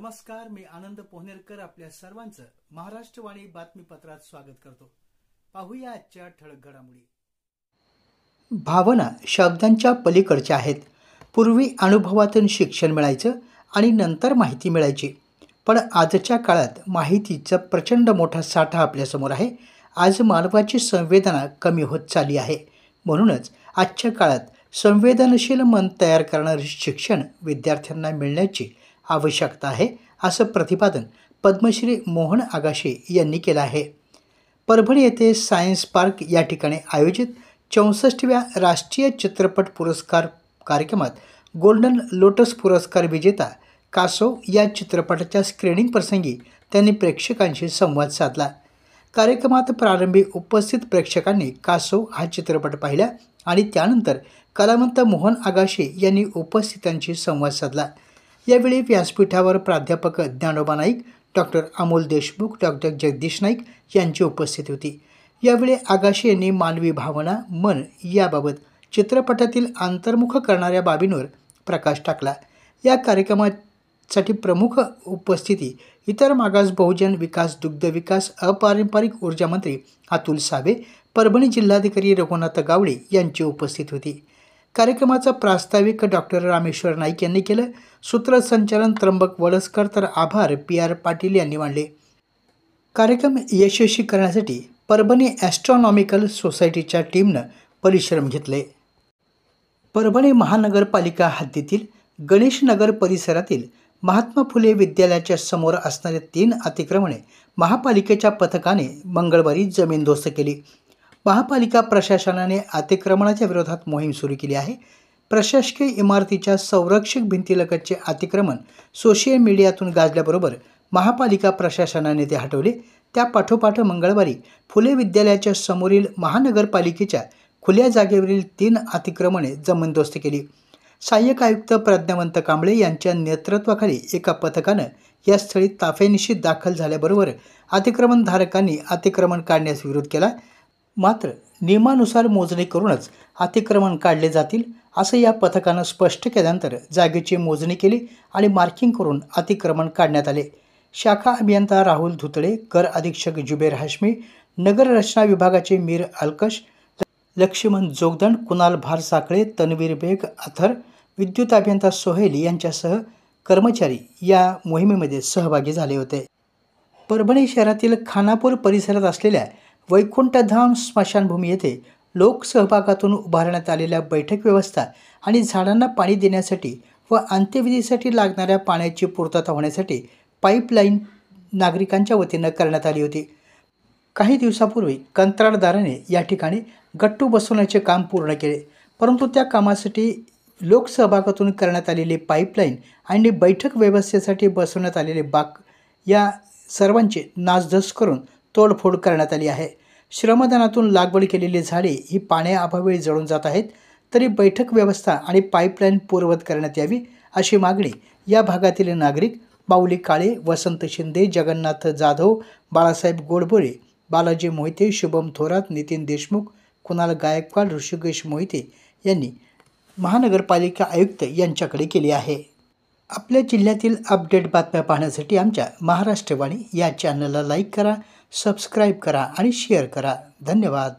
नमस्कार, मी आनंद पोहनेरकर आपल्या सर्वांचं महाराष्ट्रवाणी बातमीपत्रात स्वागत करतो. पाहूया आजच्या ठळक घडामोडी. भावना शब्दांच्या पलीकडच्या आहेत. पूर्वी अनुभवातून शिक्षण मिळायचं आणि नंतर माहिती मिळायची, पण आजच्या काळात माहितीचा प्रचंड मोठा साठा आपल्यासमोर आहे. आज मानवाची संवेदना कमी होत चालली आहे. म्हणूनच आजच्या काळात संवेदनशील मन तयार करणारे शिक्षण विद्यार्थ्यांना मिळण्याची आवश्यकता आहे, असं प्रतिपादन पद्मश्री मोहन आगाशे यांनी केलं आहे. परभणी येथे सायन्स पार्क या ठिकाणी आयोजित 64व्या राष्ट्रीय चित्रपट पुरस्कार कार्यक्रमात गोल्डन लोटस पुरस्कार विजेता कासव या चित्रपटाच्या स्क्रीनिंग प्रसंगी त्यांनी प्रेक्षकांशी संवाद साधला. कार्यक्रमात प्रारंभी उपस्थित प्रेक्षकांनी कासव हा चित्रपट पाहिला आणि त्यानंतर कलावंत मोहन आगाशे यांनी उपस्थितांशी संवाद साधला. यावेळी व्यासपीठावर प्राध्यापक ज्ञानोबा नाईक, डॉक्टर अमोल देशमुख, डॉक्टर जगदीश नाईक यांची उपस्थिती होती. यावेळी आगाशे यांनी मानवी भावना, मन याबाबत चित्रपटातील अंतर्मुख करणाऱ्या बाबींवर प्रकाश टाकला. या कार्यक्रमासाठी प्रमुख उपस्थिती इतर मागास बहुजन विकास, दुग्ध विकास, अपारंपरिक ऊर्जा मंत्री अतुल सावे, परभणी जिल्हाधिकारी रघुनाथ गावडे यांची उपस्थिती होती. कार्यक्रमाचा प्रास्ताविक डॉक्टर रामेश्वर नाईक यांनी केलं. सूत्रसंचालन त्र्यंबक वडसकर तर आभार PR पाटील यांनी मांडले. कार्यक्रम यशस्वी करण्यासाठी परभणी ॲस्ट्रॉनॉमिकल सोसायटीच्या टीमनं परिश्रम घेतले. परभणी महानगरपालिका हद्दीतील गणेशनगर परिसरातील महात्मा फुले विद्यालयाच्या समोर असणारे 3 अतिक्रमणे महापालिकेच्या पथकाने मंगळवारी जमीनदोस्त केली. महापालिका प्रशासनाने अतिक्रमणाच्या विरोधात मोहीम सुरू केली आहे. प्रशासकीय इमारतीच्या संरक्षक भिंतीलगतचे अतिक्रमण सोशल मीडियातून गाजल्याबरोबर महापालिका प्रशासनाने ते हटवले. त्या पाठोपाठ मंगळवारी फुले विद्यालयाच्या समोरील महानगरपालिकेच्या खुल्या जागेवरील 3 अतिक्रमणे जमीनदोस्त केली. सहाय्यक आयुक्त प्रज्ञावंत कांबळे यांच्या नेतृत्वाखाली एका पथकानं या स्थळी ताफ्यानिशी दाखल झाल्याबरोबर अतिक्रमणधारकांनी अतिक्रमण काढण्यास विरोध केला. मात्र नियमानुसार मोजणी करूनच अतिक्रमण काढले जातील असं या पथकानं स्पष्ट केल्यानंतर जागेची मोजणी केली आणि मार्किंग करून अतिक्रमण काढण्यात आले. शाखा अभियंता राहुल धुतळे, कर अधीक्षक जुबेर हाशमी, नगर रचना विभागाचे मीर अलकश, लक्ष्मण जोगदंड, कुणाल भारसाकळे, तन्वीर बेग अथर, विद्युत अभियंता सोहेल यांच्यासह कर्मचारी या मोहिमेमध्ये सहभागी झाले होते. परभणी शहरातील खानापूर परिसरात असलेल्या वैकुंठधाम स्मशानभूमी येथे लोकसहभागातून उभारण्यात आलेल्या बैठक व्यवस्था आणि झाडांना पाणी देण्यासाठी व अंत्यविधीसाठी लागणाऱ्या पाण्याची पूर्तता होण्यासाठी पाईपलाईन नागरिकांच्या वतीनं करण्यात आली होती. काही दिवसापूर्वी कंत्राटदाराने या ठिकाणी गट्टू बसवण्याचे काम पूर्ण केले, परंतु त्या कामासाठी लोकसहभागातून करण्यात आलेली पाईपलाईन आणि बैठक व्यवस्थेसाठी बसवण्यात आलेले बाक या सर्वांची नासधस करून तोडफोड करण्यात आली आहे. श्रमदानातून लागवड केलेली झाडे ही पाण्याअभावी जळून जात आहेत, तरी बैठक व्यवस्था आणि पाईपलाईन पूर्ववत करण्यात यावी अशी मागणी या भागातील नागरिक बाऊली काळे, वसंत शिंदे, जगन्नाथ जाधव, बाळासाहेब गोडबोळे, बालाजी मोहिते, शुभम थोरात, नितीन देशमुख, कुणाल गायकवाड, ऋषिकेश मोहिते यांनी महानगरपालिका आयुक्त यांच्याकडे केली आहे. आपल्या जिल्ह्यातील अपडेट बातम्या पाहण्यासाठी आमच्या महाराष्ट्रवाणी या चॅनलला लाईक करा, सबस्क्राईब करा आणि शेअर करा. धन्यवाद.